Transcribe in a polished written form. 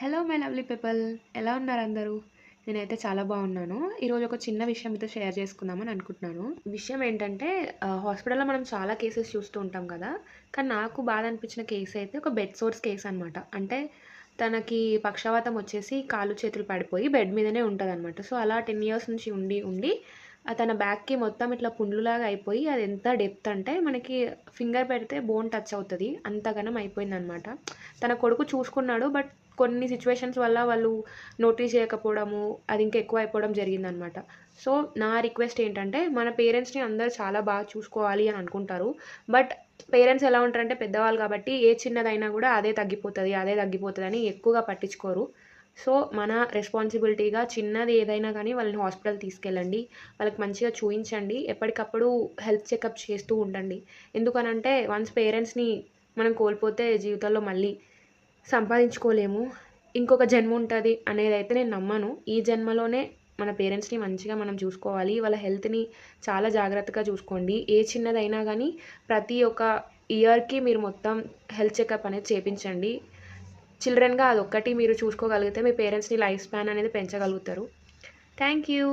Hello my lovely people, ఎలా ఉన్నారు అందరూ? నేనైతే చాలా బాగున్నాను. ఈరోజు ఒక చిన్న విషయం మీతో షేర్ చేసుకుందామని అనుకుంటున్నాను. విషయం ఏంటంటే హాస్పిటల్‌లో మనం చాలా కేసెస్ చూస్తూ ఉంటాం కదా! కానీ నాకు బాధ అనిపించిన కేస్ అయితే ఒక బెడ్ సోర్స్ కేస్ అనమాట. అంటే తనకి పక్షవాతం వచ్చేసి కాళ్ళు చేతులు పడిపోయి బెడ్ మీదనే ఉంటదనమాట. సో, అలా 10 ఇయర్స్ నుంచి ఉండి ఉండి తన బ్యాక్‌కి మొత్తం ఇట్లా పుండ్లులాగా అయిపోయి అది ఎంత డెప్త్ అంటే మనకి ఫింగర్ పెడితే బోన్ టచ్ అవుతది. అంతగనం అయిపోయిందనమాట. తన కొడుకు చూసుకున్నాడు. బట్ కొన్ని సిట్యుయేషన్స్ వల్ల వాళ్ళు నోటీస్ చేయకపోవడము, అది ఇంకా ఎక్కువ అయిపోవడం జరిగిందనమాట. సో, నా రిక్వెస్ట్ ఏంటంటే, మన పేరెంట్స్‌ని అందరూ చాలా బాగా చూసుకోవాలి అని అనుకుంటారు. బట్ పేరెంట్స్ ఎలా ఉంటారంటే పెద్దవాళ్ళు కాబట్టి ఏ చిన్నదైనా కూడా అదే తగ్గిపోతది, అదే తగ్గిపోతదని ఎక్కువగా పట్టించుకోరు. సో, మన రెస్పాన్సిబిలిటీగా చిన్నది ఏదైనా గానీ వాళ్ళని హాస్పిటల్ తీసుకెళ్ళండి. వాళ్ళకి మంచిగా చూయించండి. ఎప్పటికప్పుడు హెల్త్ చెకప్ చేస్తూ ఉండండి. ఎందుకనంటే వన్స్ పేరెంట్స్‌ని మనం కోల్పోతే జీవితంలో మళ్ళీ సంపాదించుకోలేము. ఇంకొక జన్మ ఉంటది అనేదైతే నేను నమ్మను. ఈ జన్మలోనే మన పేరెంట్స్‌ని మంచిగా మనం చూసుకోవాలి. వాళ్ళ హెల్త్‌ని చాలా జాగ్రత్తగా చూసుకోండి. ఏ చిన్నదైనా గానీ ప్రతి ఒక్క ఇయర్‌కి మీరు మొత్తం హెల్త్ చెకప్ అనేది చేపించండి. చిల్డ్రన్‌గా అదొక్కటి మీరు చూసుకోగలిగితే మీ పేరెంట్స్‌ని లైఫ్ స్పాన్ అనేది పెంచగలుగుతారు. Thank you.